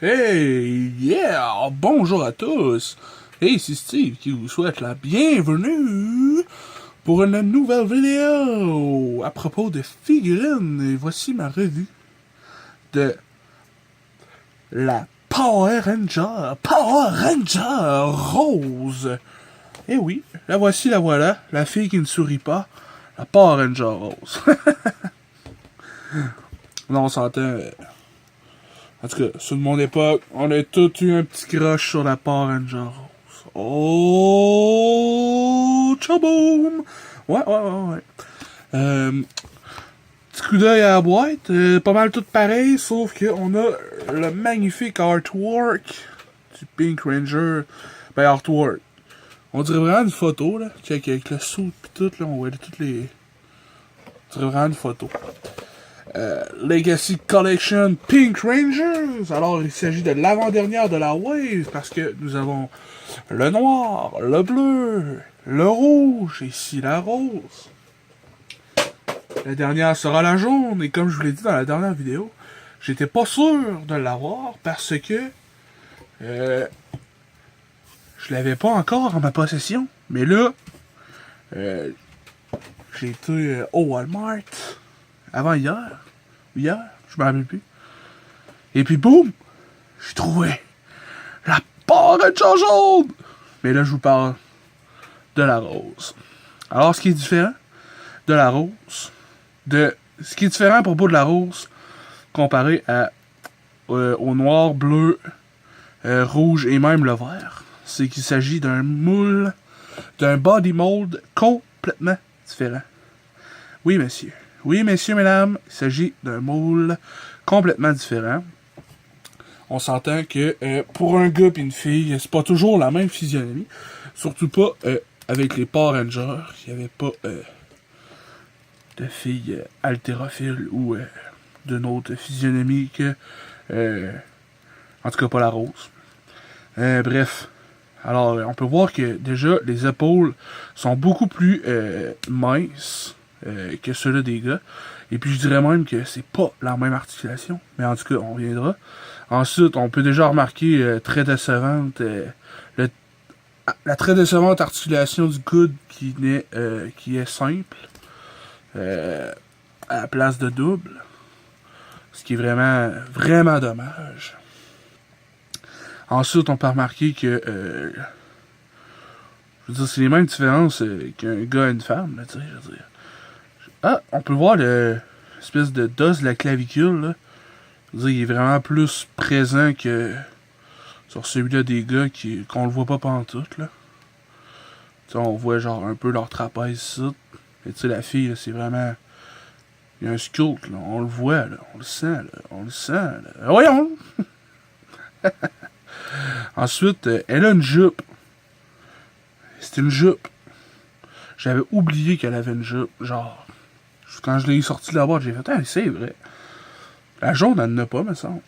Hey, yeah! Bonjour à tous! Hey, c'est Steve qui vous souhaite la bienvenue pour une nouvelle vidéo à propos de figurines. Et voici ma revue de la Power Ranger Rose. Eh oui, la voici, la voilà, la fille qui ne sourit pas, la Power Ranger Rose. Non, on s'entend. En tout cas, sur mon époque, on a tous eu un petit crush sur la Power Ranger Rose. Oh, tchaboum! Ouais. Petit coup d'œil à la boîte, pas mal tout pareil, sauf qu'on a le magnifique artwork du Pink Ranger. Ben, artwork. On dirait vraiment une photo, là. Check, avec le saut pis tout, là, on voit toutes les... On dirait vraiment une photo. Legacy Collection Pink Rangers. Alors, il s'agit de l'avant-dernière de la Wave, parce que nous avons le noir, le bleu, le rouge, et ici la rose. La dernière sera la jaune, et comme je vous l'ai dit dans la dernière vidéo, j'étais pas sûr de l'avoir, parce que je l'avais pas encore en ma possession. Mais là, j'ai été au Walmart, avant hier, je me rappelle plus. Et puis boum, j'ai trouvé la Power Ranger jaune. Mais là, je vous parle de la rose. Alors, ce qui est différent de la rose, ce qui est différent à propos de la rose, comparé au noir, bleu, rouge et même le vert, c'est qu'il s'agit d'un moule, d'un body mold complètement différent. Oui, messieurs. Oui, messieurs, mesdames, il s'agit d'un moule complètement différent. On s'entend que pour un gars et une fille, c'est pas toujours la même physionomie. Surtout pas avec les Power Rangers. Il n'y avait pas de filles haltérophiles ou d'une autre physionomie que... en tout cas, pas la rose. Bref. Alors, on peut voir que déjà, les épaules sont beaucoup plus minces que ceux-là des gars. Et puis, je dirais même que c'est pas la même articulation. Mais en tout cas, on reviendra. Ensuite, on peut déjà remarquer très décevante la très décevante articulation du coude qui est simple à la place de double. Ce qui est vraiment dommage. Ensuite, on peut remarquer que je veux dire, c'est les mêmes différences qu'un gars et une femme, là, je veux dire. Ah, on peut voir l'espèce de d'os de la clavicule, là. Je veux dire, il est vraiment plus présent que sur celui-là des gars qu'on le voit pas pantoute, là. T'sais, on voit genre un peu leur trapèze ici. Et tu sais, la fille, là, c'est vraiment... Il y a un sculpte, là. On le voit, là. On le sent, là. On le sent, là. Voyons! Ensuite, elle a une jupe. C'est une jupe. J'avais oublié qu'elle avait une jupe. Genre, quand je l'ai sorti de la boîte, j'ai fait, ah, c'est vrai. La jaune, elle n'a pas, me semble.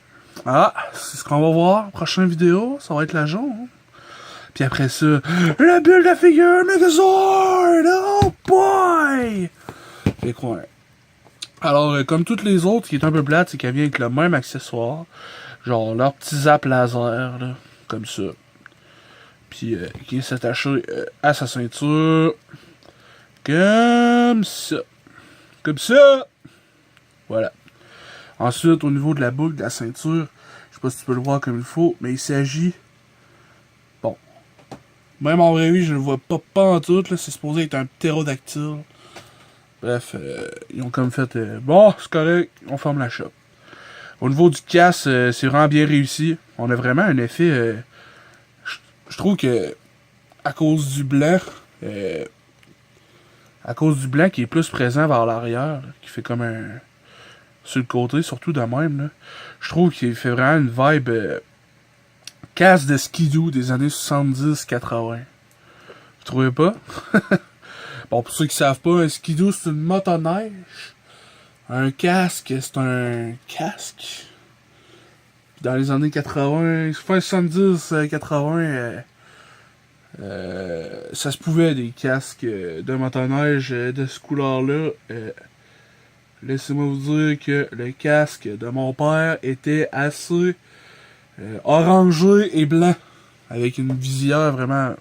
Ah, c'est ce qu'on va voir. Prochaine vidéo, ça va être la jaune. Puis après ça, la bulle de figure Megazord! Oh boy! Fait quoi? Alors, comme toutes les autres, ce qui est un peu plate, c'est qu'elle vient avec le même accessoire. Genre, leur petit zap laser, là. Comme ça. Puis, qui est attaché à sa ceinture. Comme ça. Comme ça! Voilà. Ensuite, au niveau de la boucle de la ceinture, je sais pas si tu peux le voir comme il faut, mais il s'agit... Bon. Même en vrai, oui, je le vois pas en tout, là. C'est supposé être un ptérodactyle. Bref, ils ont comme fait... bon, c'est correct, on ferme la shop. Au niveau du casse, c'est vraiment bien réussi. On a vraiment un effet... je trouve que à cause du blanc... à cause du blanc qui est plus présent vers l'arrière, qui fait comme un... sur le côté, surtout de même, là, je trouve qu'il fait vraiment une vibe casse de skidoo des années 70-80. Vous trouvez pas? Bon, pour ceux qui savent pas, un skidoo, c'est une motoneige. Un casque, c'est un casque. Dans les années 80, fin 70-80, ça se pouvait des casques de motoneige de ce couleur-là. Laissez-moi vous dire que le casque de mon père était assez orangé et blanc. Avec une visière vraiment...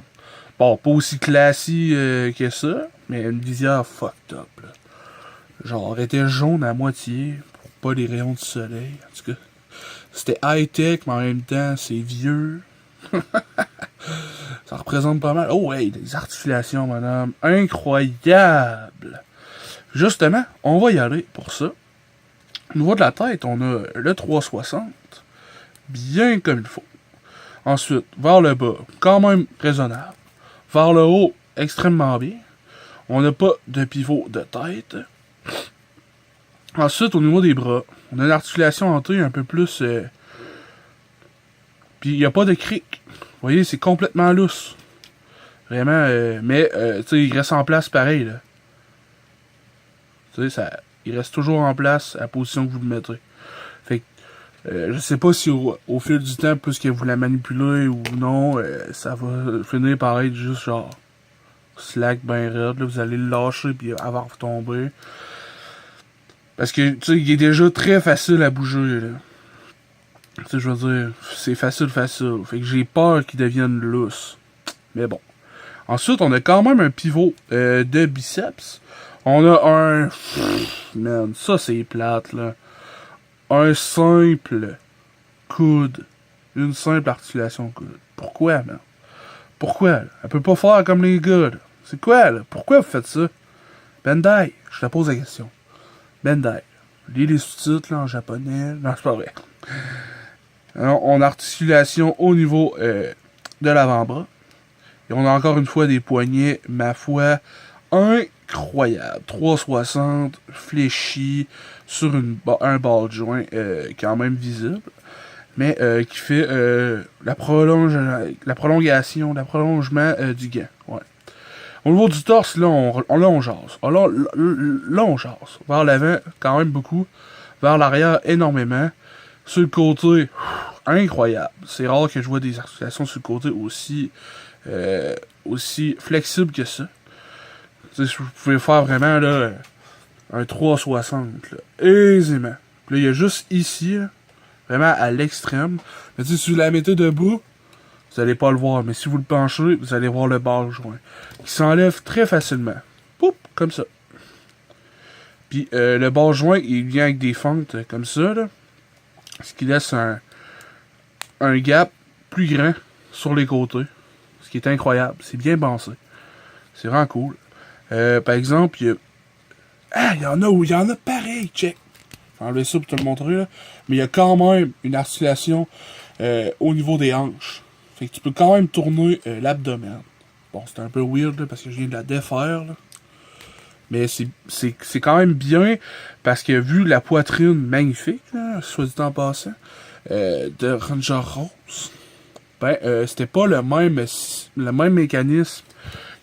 Bon, pas aussi classique que ça, mais une visière fucked up, là. Genre, elle était jaune à moitié, pour pas les rayons du soleil. En tout cas, c'était high-tech, mais en même temps, c'est vieux. Ça représente pas mal. Oh, hey, des articulations, madame. Incroyable! Justement, on va y aller pour ça. Au niveau de la tête, on a le 360, bien comme il faut. Ensuite, vers le bas, quand même raisonnable. Vers le haut, extrêmement bien. On n'a pas de pivot de tête. Ensuite, au niveau des bras, on a une articulation en T un peu plus... Puis il n'y a pas de cric. Vous voyez, c'est complètement lousse. Vraiment, mais, tu sais, il reste en place pareil, là. Tu sais, il reste toujours en place à la position que vous le mettrez. Fait que, je sais pas si au fil du temps, plus que vous la manipulez ou non, ça va finir par être juste genre slack ben raide, là, vous allez le lâcher puis avant de tomber. Parce que, tu sais, il est déjà très facile à bouger, là. Tu sais, je veux dire, c'est facile. Fait que j'ai peur qu'il devienne lousse. Mais bon. Ensuite, on a quand même un pivot de biceps. On a un... Man, ça c'est plate, là. Un simple coude. Une simple articulation coude. Pourquoi, man? Pourquoi, là? Elle peut pas faire comme les gars, là. C'est quoi, là? Pourquoi vous faites ça? Bandai, je te pose la question. Bandai. Lis les sous-titres, là, en japonais. Non, c'est pas vrai. Alors, on a articulation au niveau de l'avant-bras. Et on a encore une fois des poignets, ma foi, incroyables. 360, fléchis, sur un ball joint quand même visible. Mais qui fait la prolongation, le prolongement du gant. Ouais. Au niveau du torse, là, on jase. Là, on jase. Vers l'avant, quand même beaucoup. Vers l'arrière, énormément. Sur le côté, incroyable. C'est rare que je vois des articulations sur le côté aussi flexibles que ça. Tu sais, vous pouvez faire vraiment là, un 360 là, aisément. Puis là, il y a juste ici, là, vraiment à l'extrême. Mais tu sais, si vous la mettez debout, vous allez pas le voir. Mais si vous le penchez, vous allez voir le bas joint. Qui s'enlève très facilement. Poup, comme ça. Puis le bas joint, il vient avec des fentes comme ça, là. Ce qui laisse un gap plus grand sur les côtés. Ce qui est incroyable. C'est bien pensé. C'est vraiment cool. Par exemple, il y en a pareil, check. Je vais enlever ça pour te le montrer, là. Mais il y a quand même une articulation au niveau des hanches. Fait que tu peux quand même tourner l'abdomen. Bon, c'est un peu weird, là, parce que je viens de la défaire, là. Mais c'est quand même bien, parce que vu la poitrine magnifique, là, soit dit en passant, de Ranger Rose, ben, c'était pas le même mécanisme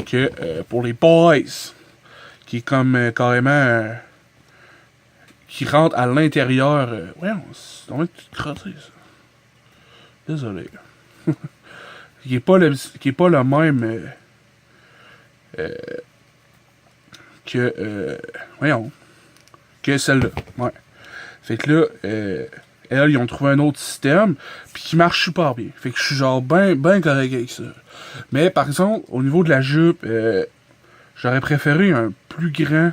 que pour les boys, qui est comme carrément qui rentre à l'intérieur. Ouais, c'est vraiment tout crotté, ça. Désolé. qui est pas le même voyons, que celle-là. Ouais. Fait que là, elles, ils ont trouvé un autre système, puis qui marche super bien. Fait que je suis genre ben correct avec ça. Mais par exemple, au niveau de la jupe, j'aurais préféré un plus grand,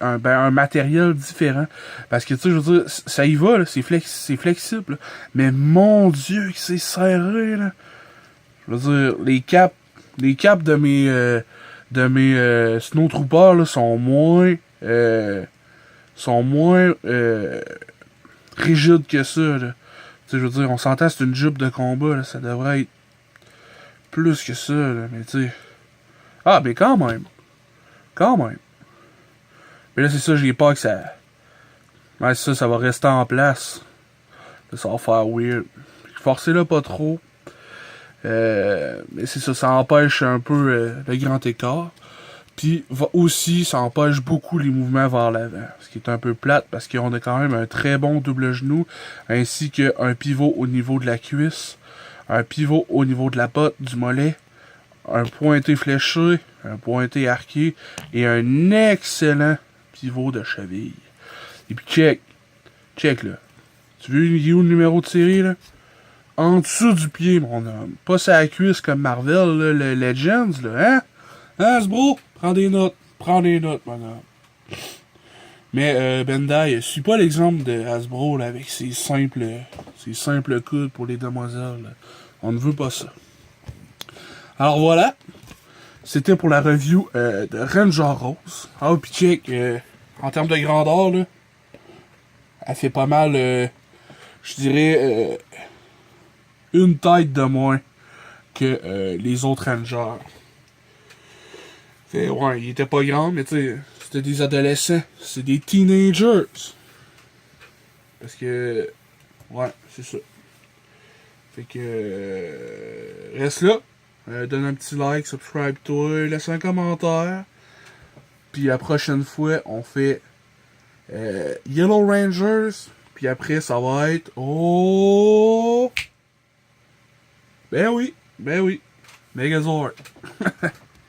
un matériel différent. Parce que, tu sais, je veux dire, ça y va, là, c'est flexible, là. Mais mon Dieu, que c'est serré, là. Je veux dire, les caps de mes snowtroopers, là, sont moins rigides que ça, là. Tu sais, je veux dire, on s'entend, c'est une jupe de combat, là, ça devrait être plus que ça, là, mais tu sais... Ah, mais quand même. Mais là, c'est ça, j'ai peur que ça... Ouais, ça va rester en place. Là, ça va faire weird. Forcez-le pas trop. Mais c'est ça, ça empêche un peu le grand écart. Puis aussi, ça empêche beaucoup les mouvements vers l'avant. Ce qui est un peu plate parce qu'on a quand même un très bon double genou, ainsi qu'un pivot au niveau de la cuisse, un pivot au niveau de la botte, du mollet, un pointé fléché, un pointé arqué et un excellent pivot de cheville. Et puis check là. Tu veux où le numéro de série là? en dessous du pied, mon homme. Pas sa cuisse comme Marvel, là, le Legends, là, hein? Hein, Hasbro? Prends des notes. Prends des notes, mon homme. Mais Bandai suit pas l'exemple de Hasbro là, avec ses simples coudes pour les demoiselles. Là. On ne veut pas ça. Alors voilà. C'était pour la review de Ranger Rose. Ah, puis check, en termes de grandeur, là, elle fait pas mal, je dirais, une tête de moins que les autres Rangers. Fait, ouais, il était pas grand, mais tu sais, c'était des adolescents. C'est des teenagers. Parce que, ouais, c'est ça. Fait que, reste là. Donne un petit like, subscribe-toi, laisse un commentaire. Puis la prochaine fois, on fait Yellow Rangers. Puis après, ça va être... Oh! Ben oui. Megazord.